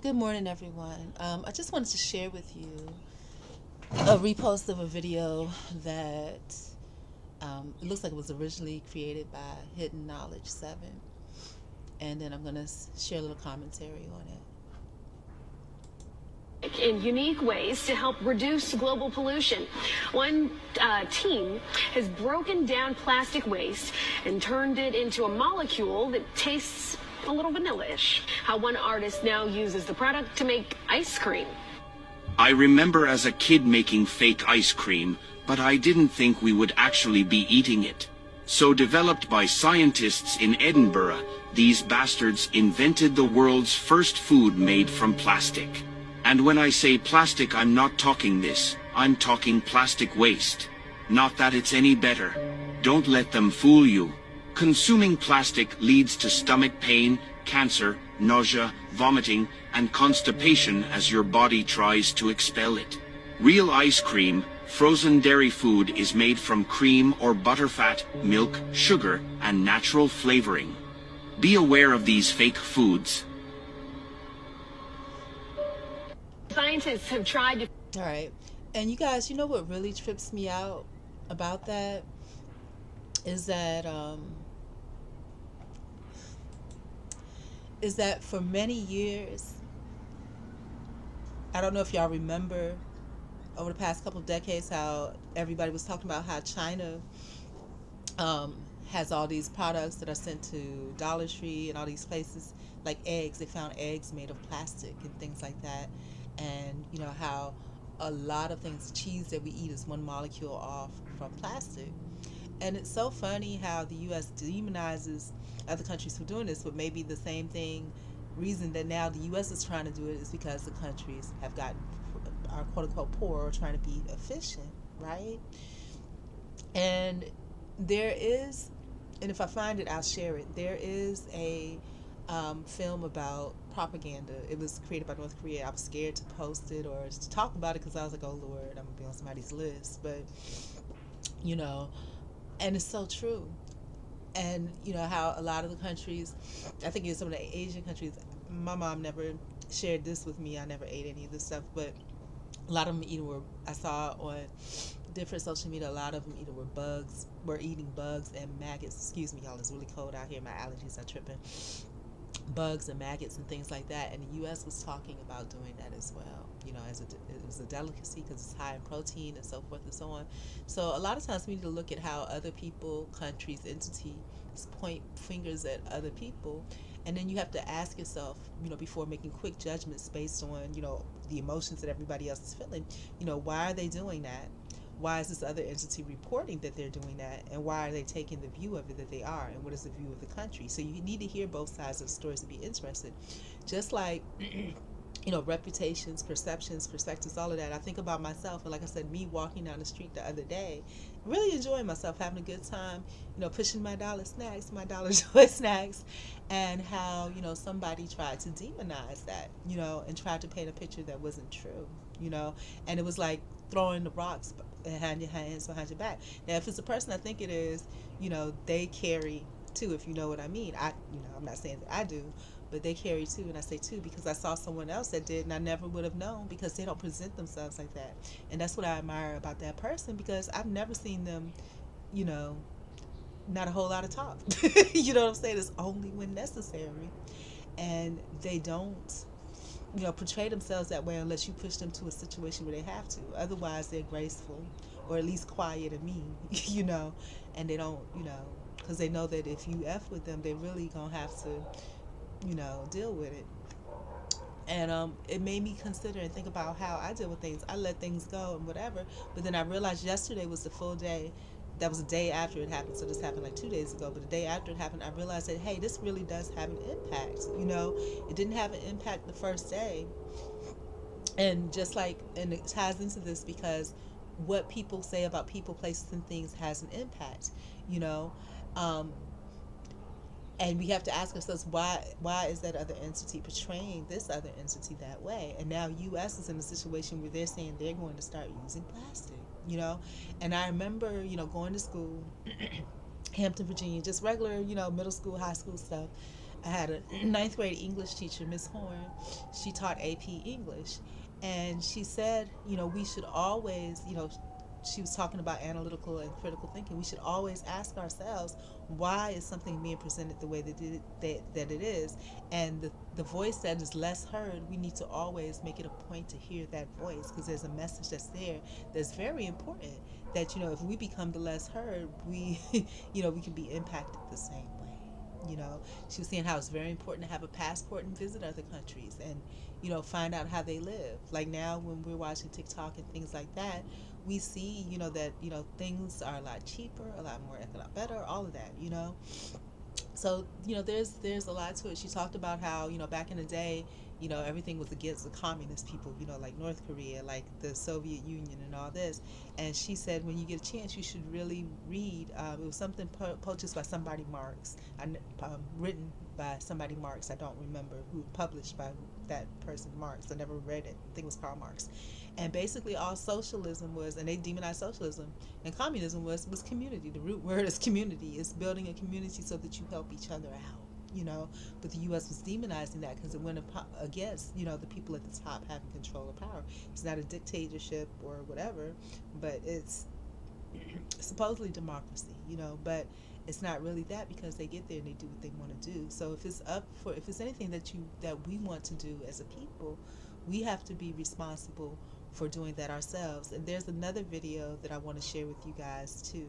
Good morning, everyone. I just wanted to share with you a repost of a video that it looks like it was originally created by Hidden Knowledge 7. And then I'm going to share a little commentary on it. In unique ways to help reduce global pollution. One team has broken down plastic waste and turned it into a molecule that tastes a little vanilla-ish. How one artist now uses the product to make ice cream. I remember as a kid making fake ice cream, but I didn't think we would actually be eating it. So developed by scientists in Edinburgh, these bastards invented the world's first food made from plastic. And when I say plastic, I'm not talking this, I'm talking plastic waste. Not that it's any better. Don't let them fool you. Consuming plastic leads to stomach pain, cancer, nausea, vomiting, and constipation as your body tries to expel it. Real ice cream, frozen dairy food, is made from cream or butterfat, milk, sugar, and natural flavoring. Be aware of these fake foods. Scientists have tried to... All right. And you guys, you know what really trips me out about that is is that for many years, I don't know if y'all remember over the past couple of decades how everybody was talking about how China has all these products that are sent to Dollar Tree and all these places, like eggs. They found eggs made of plastic and things like that. And you know how a lot of things, cheese that we eat is one molecule off from plastic. And it's so funny how the U.S. demonizes other countries for doing this, but maybe the same thing reason that now the U.S. is trying to do it is because the countries have gotten are quote unquote poor or trying to be efficient, right? And there is, and if I find it, I'll share it. There is a film about propaganda. It was created by North Korea. I was scared to post it or to talk about it because I was like, oh Lord, I'm gonna be on somebody's list. But you know, and it's so true. And you know how a lot of the countries, I think in some of the Asian countries, my mom never shared this with me. I never ate any of this stuff, but a lot of them either were, I saw on different social media, a lot of them either were eating bugs and maggots. Excuse me, y'all, it's really cold out here. My allergies are tripping. Bugs and maggots and things like that. And the U.S. was talking about doing that as well. You know, it was a delicacy because it's high in protein and so forth and so on. So a lot of times we need to look at how other people, countries, entities point fingers at other people, and then you have to ask yourself, you know, before making quick judgments based on, you know, the emotions that everybody else is feeling, you know, why are they doing that? Why is this other entity reporting that they're doing that, and why are they taking the view of it that they are, and what is the view of the country? So you need to hear both sides of the stories to be interested. Just like you know, reputations, perceptions, perspectives, all of that. I think about myself, and like I said, me walking down the street the other day, really enjoying myself, having a good time, you know, pushing my dollar snacks, my dollar joy snacks, and how, you know, somebody tried to demonize that, you know, and tried to paint a picture that wasn't true, you know, and it was like throwing the rocks behind your hands, behind your back. Now, if it's a person I think it is, you know, they carry too, if you know what I mean. You know, I'm not saying that I do, but they carry too, and I say too because I saw someone else that did, and I never would have known because they don't present themselves like that. And that's what I admire about that person because I've never seen them, you know, not a whole lot of talk. You know what I'm saying? It's only when necessary, and they don't, you know, portray themselves that way unless you push them to a situation where they have to. Otherwise, they're graceful or at least quiet and mean, you know, and they don't, you know, because they know that if you F with them, they really gonna have to, you know, deal with it. And it made me consider and think about how I deal with things. I let things go and whatever, but then I realized yesterday was the full day. That was the day after it happened, so this happened like 2 days ago. But the day after it happened, I realized that hey, this really does have an impact. You know, it didn't have an impact the first day, and just like, and it ties into this because what people say about people, places, and things has an impact. You know, um, and we have to ask ourselves why is that other entity portraying this other entity that way? And now us is in a situation where they're saying they're going to start using plastic, you know. And I remember, you know, going to school, Hampton, Virginia, just regular, you know, middle school, high school stuff. I had a ninth grade English teacher, Miss Horn. She taught AP English, and she said, we should always, she was talking about analytical and critical thinking. We should always ask ourselves, why is something being presented the way that it is? And the voice that is less heard, we need to always make it a point to hear that voice, because there's a message that's there that's very important. That if we become the less heard, we we can be impacted the same way. She was saying how it's very important to have a passport and visit other countries, and find out how they live. Like now when we're watching TikTok and things like that, we see that things are a lot cheaper, a lot more, a lot better, all of that. So there's a lot to it. She talked about how back in the day, everything was against the communist people, like North Korea, like the Soviet Union and all this. And she said when you get a chance, you should really read. It was something published by somebody Marx, written by somebody Marx. I don't remember who, published by that person Marx. I never read it. I think it was Karl Marx. And basically all socialism was, and they demonized socialism, and communism was community. The root word is community. It's building a community so that you help each other out. But the U.S. was demonizing that because it went against the people at the top having control of power. It's not a dictatorship or whatever, but it's supposedly democracy. But it's not really that, because they get there and they do what they want to do. So if it's anything that we want to do as a people, we have to be responsible for doing that ourselves. And there's another video that I want to share with you guys too.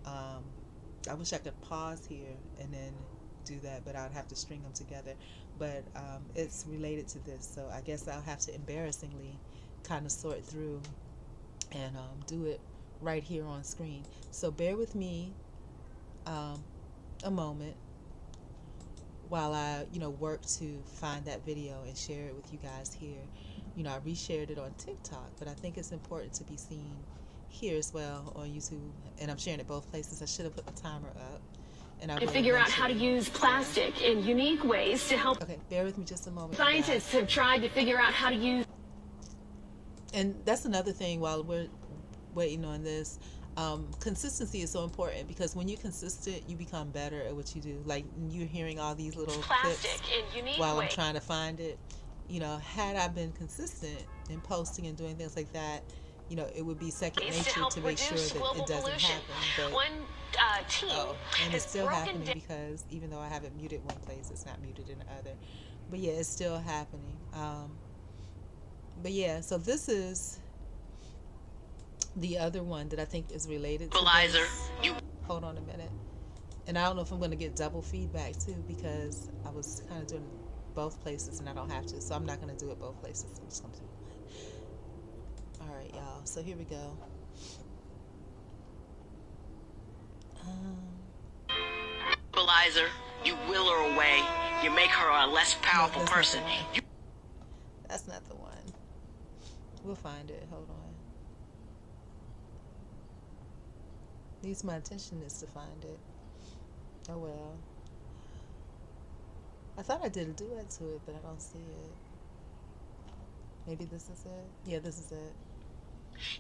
I wish I could pause here and then do that, but I'd have to string them together. But it's related to this, so I guess I'll have to embarrassingly kind of sort through and do it right here on screen. So bear with me a moment while I work to find that video and share it with you guys here. I reshared it on TikTok, but I think it's important to be seen here as well on YouTube, and I'm sharing it both places. I should have put the timer up. And I to figure out how to use plastic in unique ways to help. Okay, bear with me just a moment. Scientists have tried to figure out how to use. And that's another thing while we're waiting on this. Consistency is so important, because when you're consistent, you become better at what you do. Like you're hearing all these little plastic clips in unique while ways. I'm trying to find it. Had I been consistent in posting and doing things like that, it would be second nature to make sure that it doesn't happen. But one team and it's still happening, because even though I have it muted one place, it's not muted in the other. But yeah, it's still happening. But yeah, so this is the other one that I think is related to this. Hold on a minute. And I don't know if I'm going to get double feedback too, because I was kind of doing both places and I don't have to. So I'm not going to do it both places. I'm just going to do one. All right, y'all. So here we go. Equalizer, you will her away. You make her a less powerful person. That's not the one. We'll find it. Hold on. At least my intention is to find it. Oh well. I thought I did a duet to it, but I don't see it. Maybe this is it? Yeah, this is it.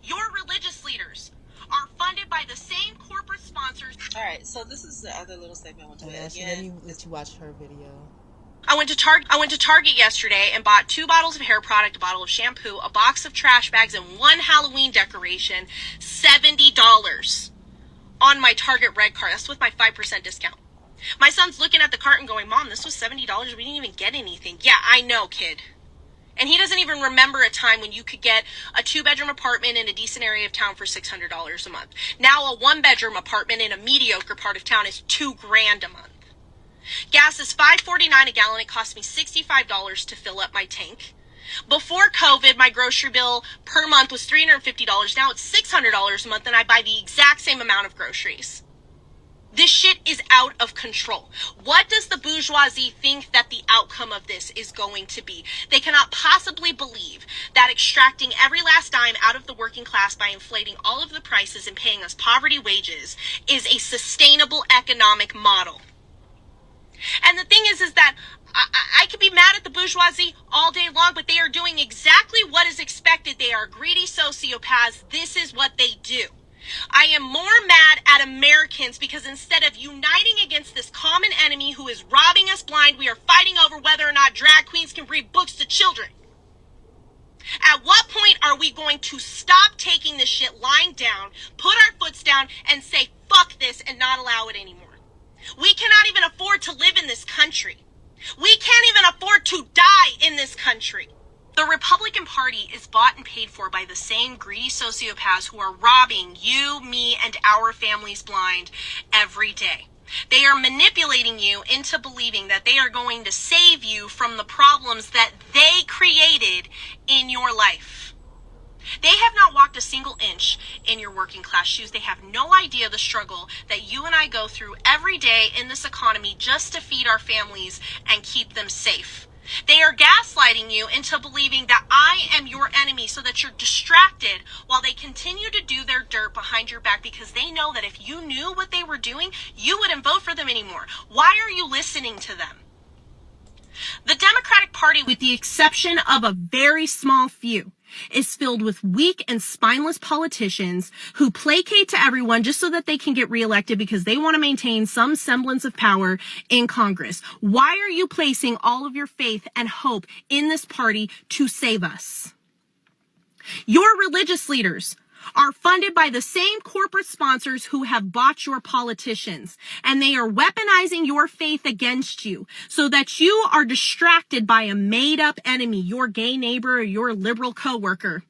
Your religious leaders are funded by the same corporate sponsors. Alright, so this is the other little segment I want to actually, let me let you watch her video. I went to Target yesterday and bought 2 bottles of hair product, a bottle of shampoo, a box of trash bags, and 1 Halloween decoration. $70 on my Target Red card. That's with my 5% discount. My son's looking at the cart and going, Mom, this was $70. We didn't even get anything. Yeah, I know, kid. And he doesn't even remember a time when you could get a 2-bedroom apartment in a decent area of town for $600 a month. Now a 1-bedroom apartment in a mediocre part of town is $2,000 a month. Gas is $5.49 a gallon. It cost me $65 to fill up my tank. Before COVID, my grocery bill per month was $350. Now it's $600 a month, and I buy the exact same amount of groceries. This shit is out of control. What does the bourgeoisie think that the outcome of this is going to be? They cannot possibly believe that extracting every last dime out of the working class by inflating all of the prices and paying us poverty wages is a sustainable economic model. And the thing is that I could be mad at the bourgeoisie all day long, but they are doing exactly what is expected. They are greedy sociopaths. This is what they do. I am more mad at Americans because instead of uniting against this common enemy who is robbing us blind, we are fighting over whether or not drag queens can read books to children. At what point are we going to stop taking this shit lying down, put our foots down, and say, fuck this, and not allow it anymore? We cannot even afford to live in this country. We can't even afford to die in this country. The Republican Party is bought and paid for by the same greedy sociopaths who are robbing you, me, and our families blind every day. They are manipulating you into believing that they are going to save you from the problems that they created in your life. They have not walked a single inch in your working class shoes. They have no idea the struggle that you and I go through every day in this economy just to feed our families and keep them safe. They are gaslighting you into believing that I am your enemy so that you're distracted while they continue to do their dirt behind your back, because they know that if you knew what they were doing, you wouldn't vote for them anymore. Why are you listening to them? The Democratic Party, with the exception of a very small few, is filled with weak and spineless politicians who placate to everyone just so that they can get reelected because they want to maintain some semblance of power in Congress. Why are you placing all of your faith and hope in this party to save us? Your religious leaders are funded by the same corporate sponsors who have bought your politicians, and they are weaponizing your faith against you so that you are distracted by a made-up enemy, your gay neighbor or your liberal coworker,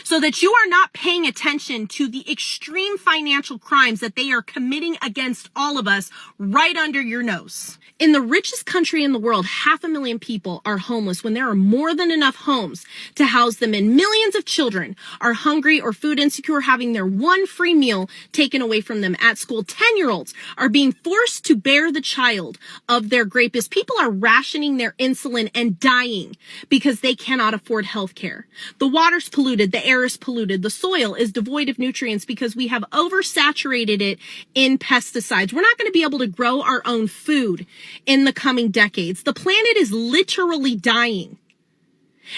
so that you are not paying attention to the extreme financial crimes that they are committing against all of us right under your nose. In the richest country in the world, 500,000 people are homeless when there are more than enough homes to house them, and millions of children are hungry or food insecure, having their one free meal taken away from them at school. 10-year-olds are being forced to bear the child of their rapist. People are rationing their insulin and dying because they cannot afford health care. The water's polluted, the air is polluted, the soil is devoid of nutrients because we have oversaturated it in pesticides. We're not going to be able to grow our own food in the coming decades. The planet is literally dying.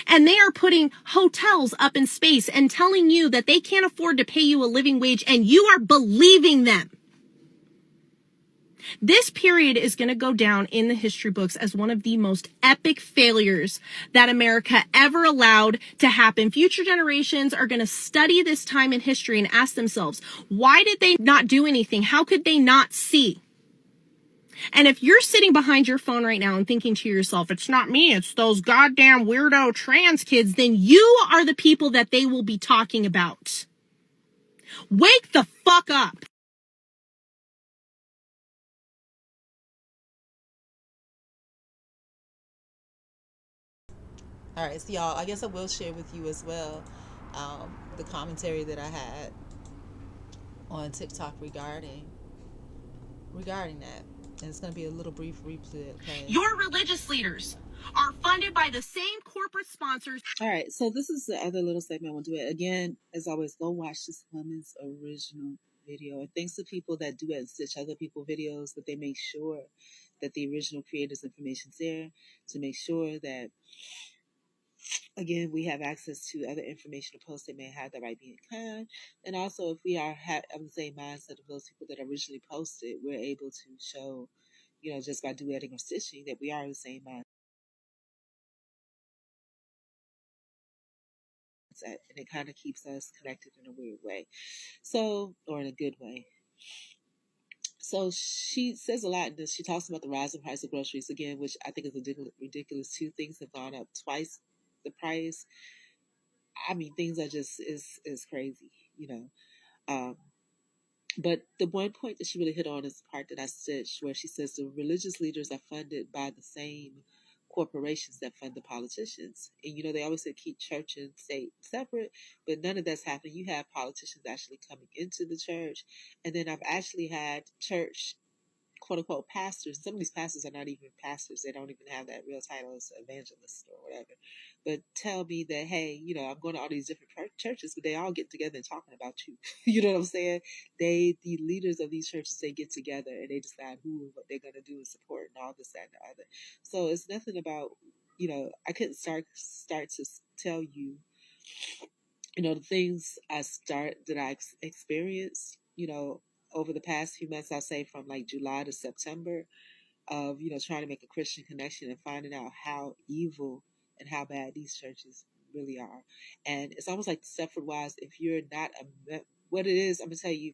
And they are putting hotels up in space and telling you that they can't afford to pay you a living wage, and you are believing them. This period is going to go down in the history books as one of the most epic failures that America ever allowed to happen. Future generations are going to study this time in history and ask themselves, why did they not do anything? How could they not see? And if you're sitting behind your phone right now and thinking to yourself, it's not me, it's those goddamn weirdo trans kids, then you are the people that they will be talking about. Wake the fuck up. All right, so y'all, I guess I will share with you as well the commentary that I had on TikTok regarding that, and it's going to be a little brief replay. Your religious leaders are funded by the same corporate sponsors. All right, so this is the other little segment I want to do. It again, as always, go watch this woman's original video. And thanks to people that do it and stitch other people's videos, that they make sure that the original creator's information's there, to make sure that, again, we have access to other information or posts that may have that might be in kind. And also, if we are of the same mindset of those people that originally posted, we're able to show, just by duetting or stitching, that we are of the same mindset. And it kind of keeps us connected in a weird way. So, or in a good way. So she says a lot in this. She talks about the rising price of groceries again, which I think is ridiculous. Two things have gone up twice the price. I mean, things are just is crazy. Um, but the one point that she really hit on is the part that I stitched, where she says the religious leaders are funded by the same corporations that fund the politicians. And they always say keep church and state separate, but none of that's happening. You have politicians actually coming into the church, and then I've actually had church quote unquote pastors. Some of these pastors are not even pastors. They don't even have that real title as evangelist or whatever. But tell me that, hey, I'm going to all these different churches, but they all get together and talking about you. You know what I'm saying? The leaders of these churches, they get together and they decide what they're going to do and support and all this, that, and the other. So it's nothing about, I couldn't start to tell you, the things that I experienced, over the past few months. I'll say from like July to September, of trying to make a Christian connection and finding out how evil and how bad these churches really are. And it's almost like Stepford Wives. If you're not what it is, I'm gonna tell you,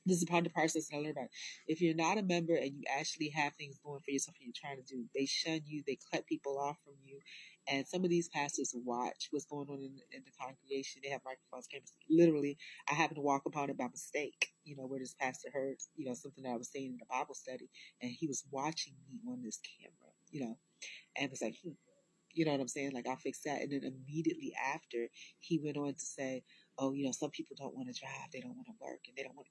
this is part of the process that I learned about. If you're not a member and you actually have things going for yourself and you're trying to do, they shun you, they cut people off from you. And some of these pastors watch what's going on in the congregation. They have microphones, cameras. Literally, I happened to walk upon it by mistake, where this pastor heard, something that I was saying in a Bible study, and he was watching me on this camera, and was like, you know what I'm saying? Like, I'll fix that. And then immediately after, he went on to say, oh, some people don't want to drive. They don't want to work. And they don't want,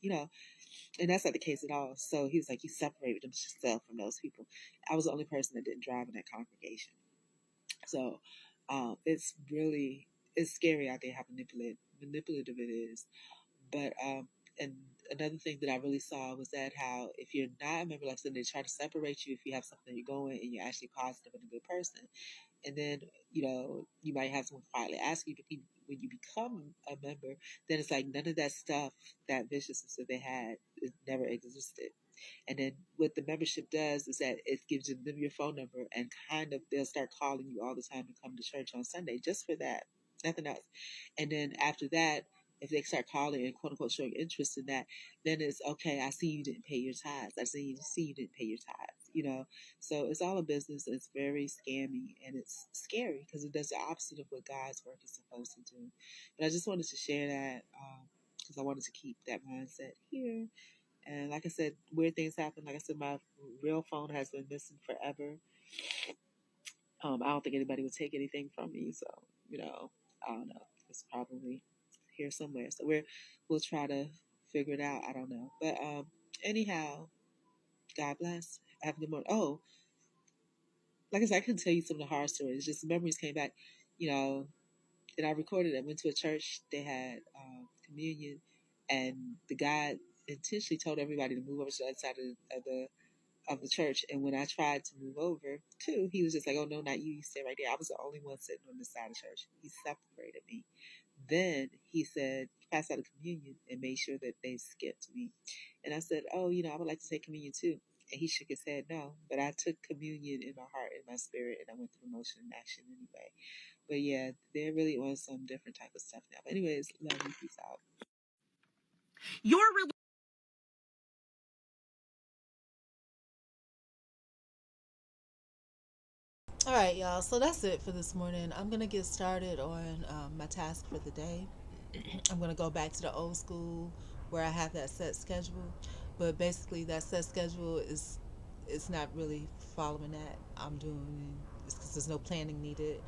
and that's not the case at all. So he was like, you separated himself from those people. I was the only person that didn't drive in that congregation. So it's scary out there how manipulative it is. But, and another thing that I really saw was that how if you're not a member, like I said, they try to separate you if you have something you're going and you're actually positive and a good person. And then you might have someone quietly ask you, but when you become a member, then it's like none of that stuff, that viciousness that they had, it never existed. And then what the membership does is that it gives them your phone number, and kind of they'll start calling you all the time to come to church on Sunday just for that, nothing else. And then after that, if they start calling and quote unquote showing interest in that, then it's okay. I see you didn't pay your tithes. I see you didn't pay your tithes. So it's all a business. And it's very scammy and it's scary because it does the opposite of what God's work is supposed to do. But I just wanted to share that because I wanted to keep that mindset here. And like I said, weird things happen. Like I said, my real phone has been missing forever. I don't think anybody would take anything from me. So, I don't know. It's probably here somewhere. So we'll try to figure it out. I don't know. But anyhow, God bless. Have a good morning. Oh, like I said, I can tell you some of the horror stories. Just memories came back, and I recorded it. I went to a church. They had communion, and the guy intentionally told everybody to move over to the other side of the church. And when I tried to move over too, he was just like, "Oh no, not you. You stay right there." I was the only one sitting on this side of church. He separated me. Then he said, pass out a communion and made sure that they skipped me. And I said, oh, I would like to take communion too. And he shook his head no. But I took communion in my heart, in my spirit, and I went through motion and action anyway. But yeah, there really was some different type of stuff now. But anyways, love you. Peace out. Your All right, y'all. So that's it for this morning. I'm gonna get started on my task for the day. I'm gonna go back to the old school where I have that set schedule, but basically that set schedule is it's not really following that. I'm doing it's because there's no planning needed.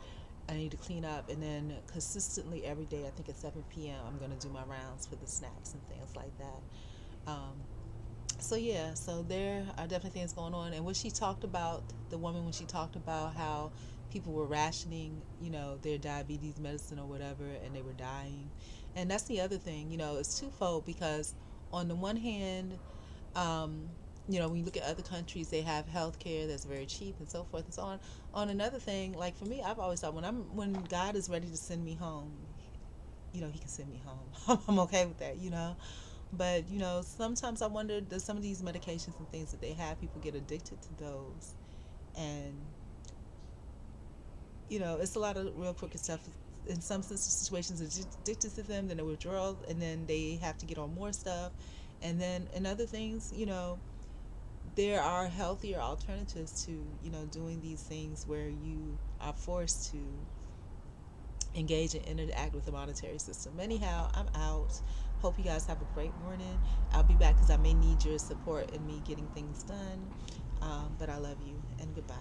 I need to clean up, and then consistently every day, I think at 7 p.m., I'm gonna do my rounds for the snacks and things like that. Um, so yeah, so there are definitely things going on. And what she talked about, the woman, when she talked about how people were rationing, their diabetes medicine or whatever, and they were dying. And that's the other thing, it's twofold because on the one hand, um, when you look at other countries, they have health care that's very cheap and so forth and so on. On another thing, like for me, I've always thought when God is ready to send me home, he can send me home. I'm okay with that. But sometimes I wonder, does some of these medications and things that they have, people get addicted to those, and it's a lot of real crooked stuff. In some situations, it's addicted to them, then they withdraw, and then they have to get on more stuff, and then in other things, there are healthier alternatives to doing these things where you are forced to engage and interact with the monetary system. Anyhow, I'm out. Hope you guys have a great morning. I'll be back because I may need your support in me getting things done. But I love you and goodbye.